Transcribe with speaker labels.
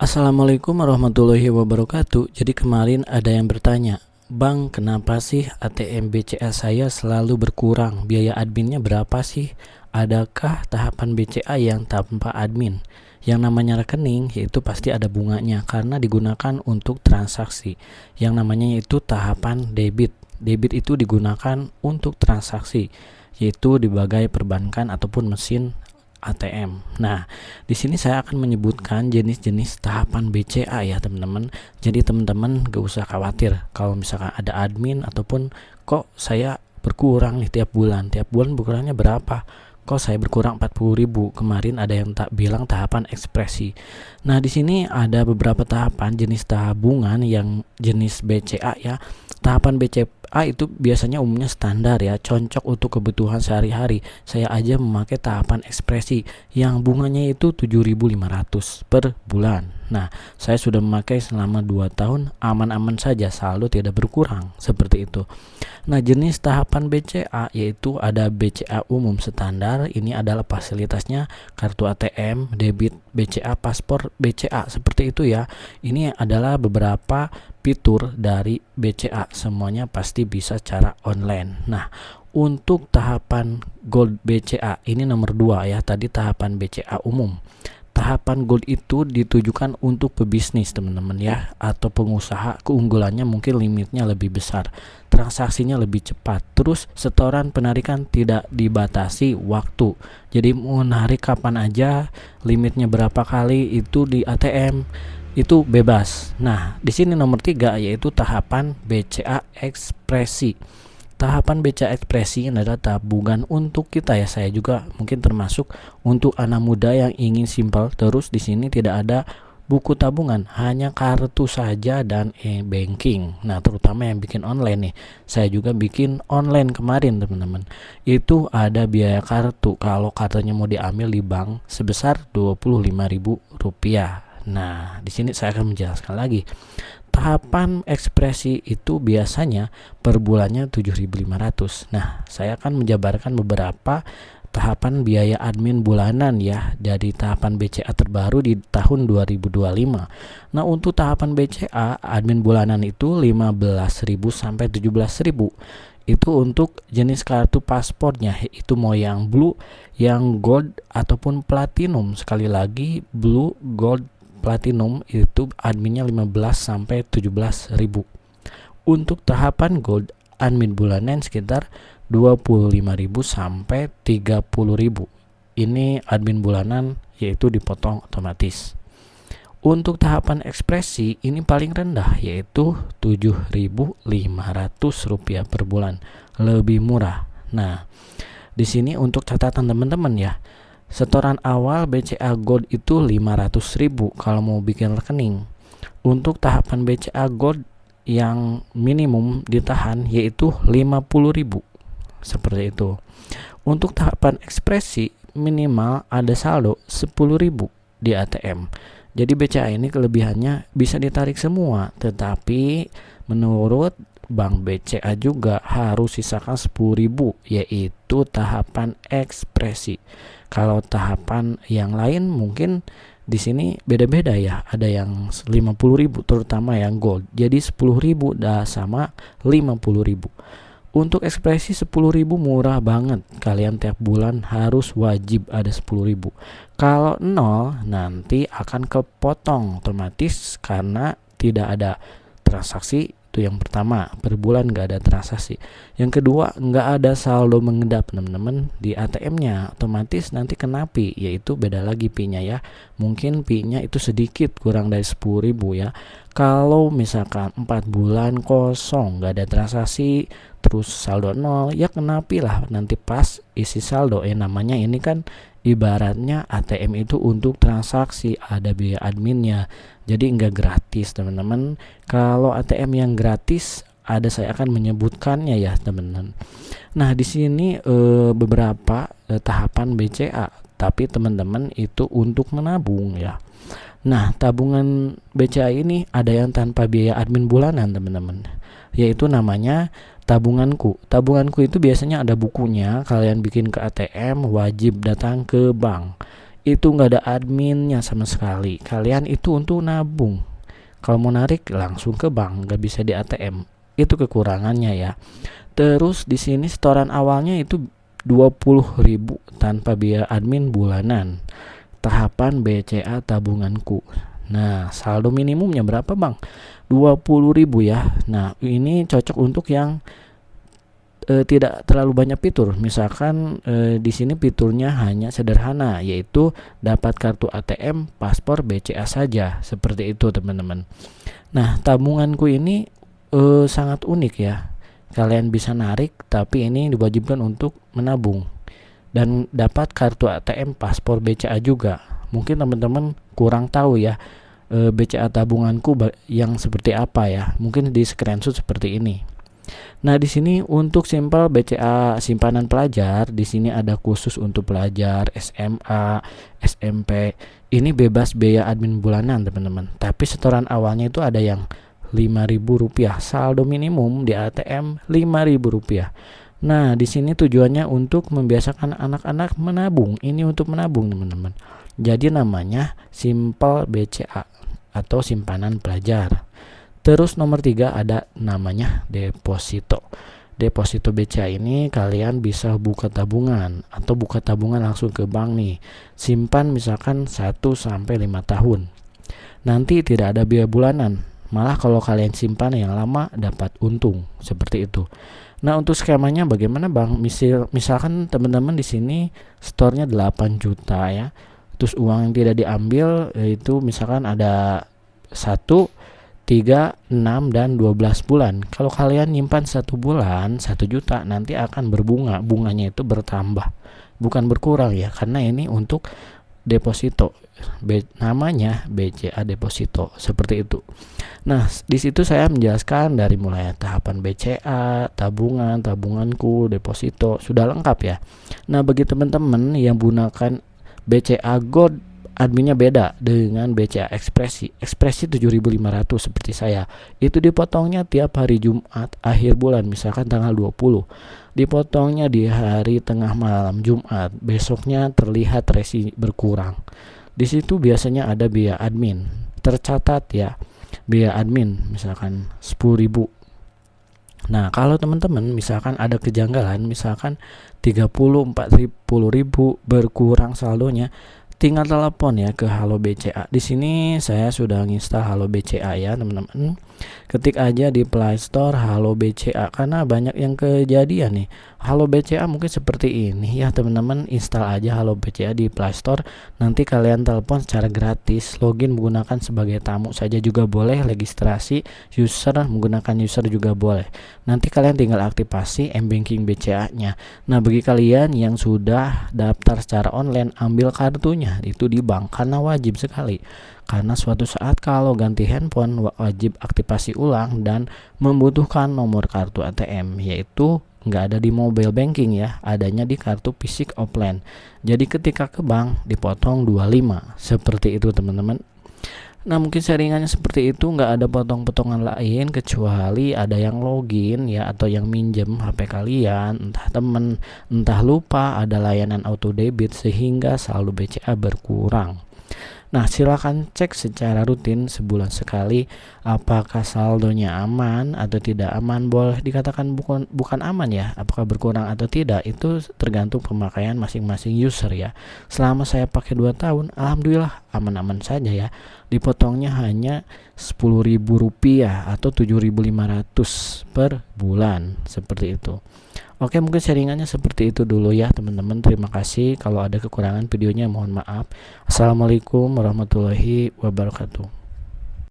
Speaker 1: Assalamualaikum warahmatullahi wabarakatuh. Jadi kemarin ada yang bertanya, Bang, kenapa sih ATM BCA saya selalu berkurang? Biaya adminnya berapa sih? Adakah tahapan BCA yang tanpa admin? Yang namanya rekening yaitu pasti ada bunganya karena digunakan untuk transaksi. Yang namanya itu tahapan debit. Debit itu digunakan untuk transaksi, yaitu di berbagai perbankan ataupun mesin ATM. Nah, di sini saya akan menyebutkan jenis-jenis tahapan BCA ya teman-teman. Jadi teman-teman gak usah khawatir kalau misalkan ada admin ataupun kok saya berkurang nih tiap bulan. Tiap bulan berkurangnya berapa? Kok saya berkurang 40.000? Kemarin ada yang tak bilang tahapan ekspresi. Nah, di sini ada beberapa tahapan jenis tabungan yang jenis BCA ya. Tahapan BCA itu biasanya umumnya standar ya, cocok untuk kebutuhan sehari-hari. Saya aja memakai tahapan ekspresi yang bunganya itu 7.500 per bulan. Nah, saya sudah memakai selama 2 tahun, aman-aman saja, saldo tidak berkurang, seperti itu. Nah, jenis tahapan BCA yaitu ada BCA umum standar. Ini adalah fasilitasnya kartu ATM, debit BCA, paspor BCA, seperti itu ya. Ini adalah beberapa fitur dari BCA, semuanya pasti bisa cara online. Nah, untuk tahapan Gold BCA ini nomor 2 ya, tadi tahapan BCA umum. Tahapan Gold itu ditujukan untuk pebisnis teman-teman ya, atau pengusaha. Keunggulannya mungkin limitnya lebih besar, transaksinya lebih cepat, terus setoran penarikan tidak dibatasi waktu. Jadi mau narik kapan aja, limitnya berapa kali itu di ATM itu bebas. Nah, di sini nomor 3 yaitu tahapan BCA ekspresi. Tahapan BCA ekspresi adalah tabungan untuk kita ya. Saya juga mungkin termasuk untuk anak muda yang ingin simpel. Terus di sini tidak ada buku tabungan, hanya kartu saja dan e-banking. Nah, terutama yang bikin online nih. Saya juga bikin online kemarin, teman-teman. Itu ada biaya kartu kalau kartunya mau diambil di bank sebesar Rp25.000. Nah, di sini saya akan menjelaskan lagi. Tahapan ekspresi itu biasanya per bulannya 7.500. Nah, saya akan menjabarkan beberapa tahapan biaya admin bulanan ya dari tahapan BCA terbaru di tahun 2025. Nah, untuk tahapan BCA admin bulanan itu 15.000 sampai 17.000. Itu untuk jenis kartu paspornya, itu mau yang blue, yang gold ataupun platinum. Sekali lagi, blue, gold, platinum itu adminnya 15 sampai 17.000. Untuk tahapan gold admin bulanan sekitar 25.000 sampai 30.000. Ini admin bulanan yaitu dipotong otomatis. Untuk tahapan ekspresi ini paling rendah yaitu Rp7.500 per bulan, lebih murah. Nah, di sini untuk catatan teman-teman ya. Setoran awal BCA Gold itu 500.000 kalau mau bikin rekening. Untuk tahapan BCA Gold yang minimum ditahan yaitu 50.000. Seperti itu. Untuk tahapan ekspresi minimal ada saldo 10.000 di ATM. Jadi BCA ini kelebihannya bisa ditarik semua, tetapi menurut Bank BCA juga harus sisakan 10.000 yaitu tahapan ekspresi. Kalau tahapan yang lain mungkin di sini beda-beda ya. Ada yang 50.000 terutama yang gold. Jadi 10.000 dah sama 50.000. Untuk ekspresi 10.000 murah banget. Kalian tiap bulan harus wajib ada 10.000. Kalau 0 nanti akan kepotong otomatis karena tidak ada transaksi. Itu yang pertama, per bulan nggak ada transaksi. Yang kedua, nggak ada saldo mengendap teman-teman di ATM-nya, otomatis nanti kena pi, yaitu beda lagi pi-nya ya. Mungkin pi-nya itu sedikit kurang dari 10.000 ya. Kalau misalkan 4 bulan kosong nggak ada transaksi, terus saldo 0, ya kena pi lah nanti pas isi saldo. Namanya ini kan ibaratnya ATM itu untuk transaksi, ada biaya adminnya. Jadi enggak gratis teman-teman. Kalau ATM yang gratis ada, saya akan menyebutkannya ya teman-teman. Nah, di sini beberapa tahapan BCA, tapi teman-teman itu untuk menabung ya. Nah, tabungan BCA ini ada yang tanpa biaya admin bulanan teman-teman, yaitu namanya tabunganku. Tabunganku itu biasanya ada bukunya. Kalian bikin ke ATM wajib datang ke bank. itu nggak ada adminnya sama sekali. Kalian itu untuk nabung. Kalau mau narik langsung ke bank, nggak bisa di ATM. Itu kekurangannya ya. Terus di sini setoran awalnya itu 20.000 tanpa biaya admin bulanan. Tahapan BCA tabunganku. Nah, saldo minimumnya berapa, Bang? 20.000 ya. Nah, ini cocok untuk yang tidak terlalu banyak fitur. Misalkan di sini fiturnya hanya sederhana, yaitu dapat kartu ATM, paspor, BCA saja. Seperti itu, teman-teman. Nah, tabunganku ini sangat unik ya. Kalian bisa narik, tapi ini diwajibkan untuk menabung. Dan dapat kartu ATM, paspor, BCA juga. Mungkin teman-teman kurang tahu ya BCA tabunganku yang seperti apa ya. Mungkin di screenshot seperti ini. Nah, di sini untuk simpel BCA simpanan pelajar, di sini ada khusus untuk pelajar SMA, SMP. Ini bebas biaya admin bulanan, teman-teman. Tapi setoran awalnya itu ada yang Rp5.000, saldo minimum di ATM Rp5.000. Nah, di sini tujuannya untuk membiasakan anak-anak menabung. Ini untuk menabung, teman-teman. Jadi namanya simple BCA atau simpanan pelajar. Terus nomor 3 ada namanya deposito. Deposito BCA ini kalian bisa buka tabungan atau buka tabungan langsung ke bank nih. Simpan misalkan 1-5 tahun. Nanti tidak ada biaya bulanan. Malah kalau kalian simpan yang lama dapat untung, seperti itu. Nah, untuk skemanya bagaimana, Bang? Misalkan teman-teman di sini store-nya 8 juta ya. Terus uang yang tidak diambil itu misalkan ada 1, 3, 6, dan 12 bulan. Kalau kalian nyimpan 1 bulan 1 juta, nanti akan berbunga. Bunganya itu bertambah, bukan berkurang ya, karena ini untuk deposito. Namanya BCA deposito, seperti itu. Nah, di situ saya menjelaskan dari mulai tahapan BCA, tabungan, tabunganku, deposito, sudah lengkap ya. Nah, bagi teman-teman yang gunakan BCA Gold, adminnya beda dengan BCA Ekspresi. Ekspresi 7.500 seperti saya. Itu dipotongnya tiap hari Jumat akhir bulan, misalkan tanggal 20. Dipotongnya di hari tengah malam Jumat. Besoknya terlihat resi berkurang. Di situ biasanya ada biaya admin. Tercatat ya. Biaya admin misalkan 10.000. Nah, kalau teman-teman misalkan ada kejanggalan, misalkan 30-40.000 berkurang saldonya, tinggal telepon ya ke Halo BCA. Di sini saya sudah nginstal Halo BCA ya, teman-teman. Ketik aja di Play Store Halo BCA, karena banyak yang kejadian nih. Halo BCA mungkin seperti ini ya, teman-teman. Install aja Halo BCA di Play Store. Nanti kalian telepon secara gratis. Login menggunakan sebagai tamu saja juga boleh. Registrasi user menggunakan user juga boleh. Nanti kalian tinggal aktifasi m-banking BCA-nya. Nah, bagi kalian yang sudah daftar secara online, ambil kartunya itu di bank, karena wajib sekali. Karena suatu saat kalau ganti handphone wajib aktifasi ulang dan membutuhkan nomor kartu ATM, yaitu nggak ada di mobile banking ya, adanya di kartu fisik offline. Jadi ketika ke bank dipotong 25, seperti itu, teman-teman. Nah, mungkin sharingannya seperti itu, nggak ada potong-potongan lain kecuali ada yang login ya, atau yang minjem HP kalian, entah temen, entah lupa ada layanan auto debit sehingga saldo BCA berkurang. Nah, silakan cek secara rutin sebulan sekali apakah saldonya aman atau tidak aman. Boleh dikatakan bukan aman ya, apakah berkurang atau tidak, itu tergantung pemakaian masing-masing user ya. Selama saya pakai 2 tahun, alhamdulillah aman-aman saja ya. Dipotongnya hanya Rp10.000 atau 7.500 per bulan, seperti itu. Oke, mungkin sharingannya seperti itu dulu ya, teman-teman. Terima kasih. Kalau ada kekurangan videonya mohon maaf. Assalamualaikum warahmatullahi wabarakatuh.